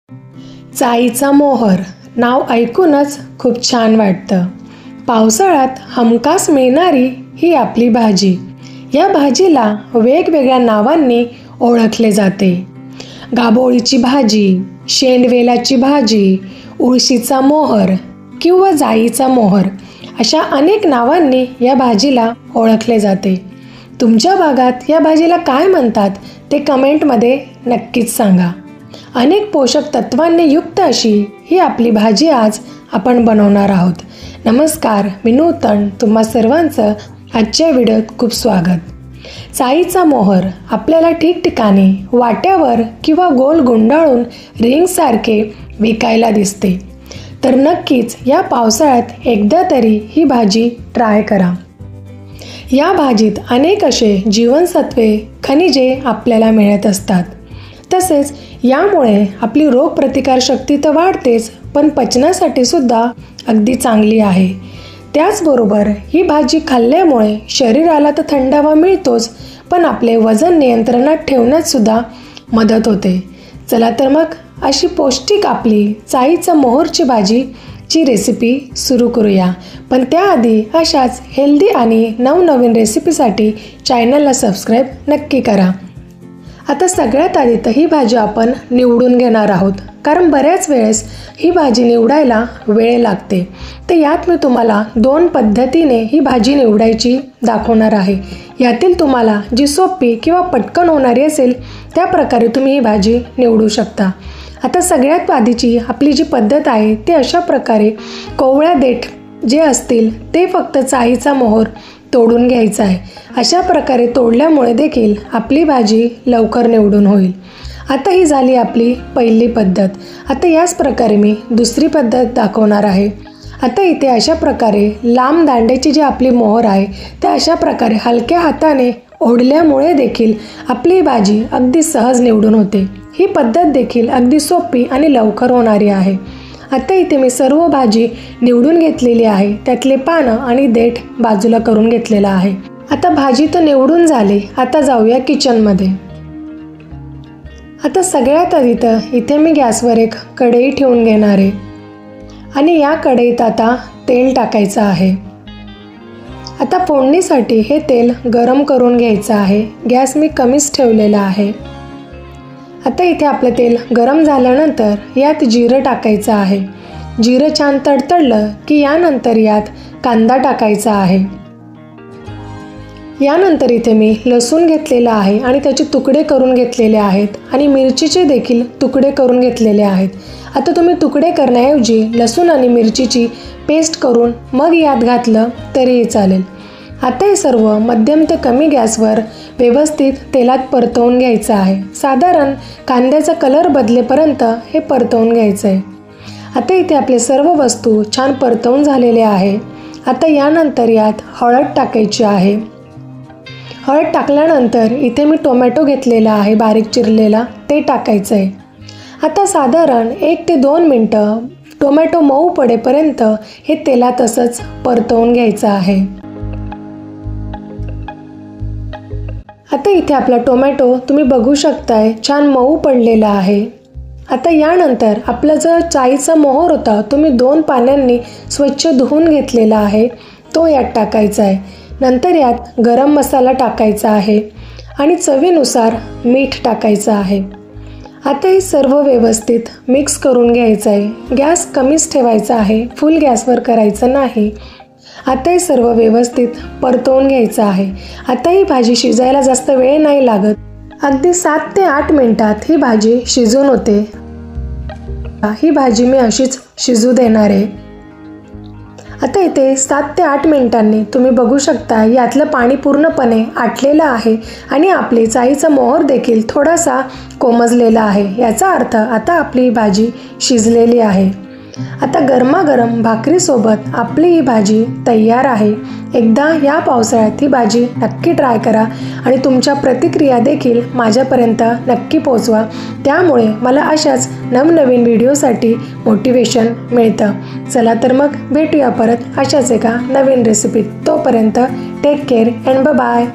चाईचा मोहर नाव ऐकूनच खूप छान वाटतं. पावसाळ्यात हमखास मिळणारी ही आपली भाजी. या भाजीला वेगवेगळ्या नावांनी ओळखले जाते. गाभोळीची भाजी, शेंडवेलाची भाजी, उळशीचा मोहर किंवा जाईचा मोहर अशा अनेक नावांनी या भाजीला ओळखले जाते. तुमच्या भागात या भाजीला काय म्हणतात ते कमेंटमध्ये नक्कीच सांगा. अनेक पोषक तत्वांनी युक्त अशी ही आपली भाजी आज आपण बनवणार आहोत. नमस्कार, मी नूतन, तुम्हा सर्वांचं आजच्या व्हिडिओत खूप स्वागत. चाईचा मोहर आपल्याला ठिकठिकाणी वाट्यावर किंवा गोल गुंडाळून रिंगसारखे विकायला दिसते. तर नक्कीच या पावसाळ्यात एकदा तरी ही भाजी ट्राय करा. या भाजीत अनेक असे जीवनसत्वे, खनिजे आपल्याला मिळत असतात. तसेच यामुळे आपली रोगप्रतिकारशक्ती तर वाढतेच, पण पचनासाठी सुद्धा अगदी चांगली आहे. त्याचबरोबर ही भाजी खाल्ल्यामुळे शरीराला तर थंडावा मिळतोच, पण आपले वजन नियंत्रणात ठेवण्यात सुद्धा मदत होते. चला तर मग अशी पौष्टिक आपली चाईचा मोहरची भाजीची रेसिपी सुरू करूया. पण त्याआधी अशाच हेल्दी आणि नवनवीन रेसिपीसाठी चॅनलला सबस्क्राईब नक्की करा. आता सगळ्यात आधी तर ही भाजी आपण निवडून घेणार आहोत, कारण बऱ्याच वेळेस ही भाजी निवडायला वेळ लागते. तर यात मी तुम्हाला 2 पद्धतीने ही भाजी निवडायची दाखवणार आहे. यातील तुम्हाला जी सोपी किंवा पटकन होणारी असेल त्या प्रकारे तुम्ही ही भाजी निवडू शकता. आता सगळ्यात आधीची आपली जी पद्धत आहे ती अशा प्रकारे कोवळ्या देठ जे असतील ते फक्त चाईचा मोहर तोडून घ्यायचा आहे. अशा प्रकारे तोडल्यामुळे देखील आपली भाजी लवकर निवडून होईल. आता ही झाली आपली पहिली पद्धत. आता याच प्रकारे मी दुसरी पद्धत दाखवणार आहे. आता इथे अशा प्रकारे लांब दांड्याची जी आपली मोहर आहे त्या अशा प्रकारे हलक्या हाताने ओढल्यामुळे देखील आपली भाजी अगदी सहज निवडून होते. ही पद्धत देखील अगदी सोपी आणि लवकर होणारी आहे. आता इथे मी सर्व भाजी निवडून घेतलेली आहे. त्यातले पानं आणि देठ बाजूला करून घेतलेला आहे. आता भाजी तर निवडून झाली. आता जाऊया किचनमध्ये. आता सगळ्यात आधी तर इथे मी गॅसवर एक कढई ठेवून घेणार आहे आणि या कढईत आता तेल टाकायचं आहे. आता फोडणीसाठी हे तेल गरम करून घ्यायचं आहे. गॅस मी कमीच ठेवलेला आहे. आता इथे आपलं तेल गरम झाल्यानंतर यात जिरं टाकायचं आहे. जिरं छान तडतडलं की यानंतर यात कांदा टाकायचा आहे. यानंतर इथे मी लसूण घेतलेला आहे आणि त्याचे तुकडे करून घेतलेले आहेत आणि मिरचीचे देखील तुकडे करून घेतलेले आहेत. आता तुम्ही तुकडे करण्याऐवजी लसूण आणि मिरचीची पेस्ट करून मग यात घातलं तरीही चालेल. आता हे सर्व मध्यम ते कमी गॅसवर व्यवस्थित तेलात परतवून घ्यायचं आहे. साधारण कांद्याचा कलर बदलेपर्यंत हे परतवून घ्यायचं आहे. आता इथे आपले सर्व वस्तू छान परतवून झालेले आहे. आता यानंतर यात हळद टाकायची आहे. हळद टाकल्यानंतर इथे मी टोमॅटो घेतलेला आहे बारीक चिरलेला, ते टाकायचं आहे. आता साधारण 1 ते 2 मिनटं टोमॅटो मऊ पडेपर्यंत हे तेलात असंच परतवून घ्यायचं आहे. आता इथे आपला टोमॅटो तुम्ही बघू शकताय छान मऊ पडलेला आहे. आता यानंतर आपला जो चाईचा मोहर होता तो मी 2 पाण्यांनी स्वच्छ धुवून घेतलेला आहे, तो यात टाकायचा आहे. नंतर यात गरम मसाला टाकायचा आहे आणि चवीनुसार मीठ टाकायचं आहे. आता हे सर्व व्यवस्थित मिक्स करून घ्यायचं आहे. गॅस कमीच ठेवायचा आहे, फुल गॅसवर करायचं नाही. आता हे सर्व व्यवस्थित परतवून घ्यायचं आहे. आता ही भाजी शिजायला जास्त वेळ नाही लागत. अगदी 7 ते 8 मिनिटात ही भाजी शिजून होते. ही भाजी मी अशीच शिजू देणार आहे. आता इथे 7 ते 8 मिनिटांनी तुम्ही बघू शकता यातलं पाणी पूर्णपणे आटलेलं आहे आणि आपली चाईचा मोहर देखील थोडासा कोमजलेला आहे. याचा अर्थ आता आपली भाजी शिजलेली आहे. आता गरमागरम भाकरीसोबत आपली ही भाजी तयार आहे. एकदा या पावसाळ्यात ही भाजी नक्की ट्राय करा आणि तुमच्या प्रतिक्रिया देखील माझ्यापर्यंत नक्की पोहोचवा. त्यामुळे मला अशाच नवनवीन व्हिडिओसाठी मोटिवेशन मिळतं. चला तर मग भेटूया परत अशाच एका नवीन रेसिपीत. तोपर्यंत टेक केअर अँड बाय.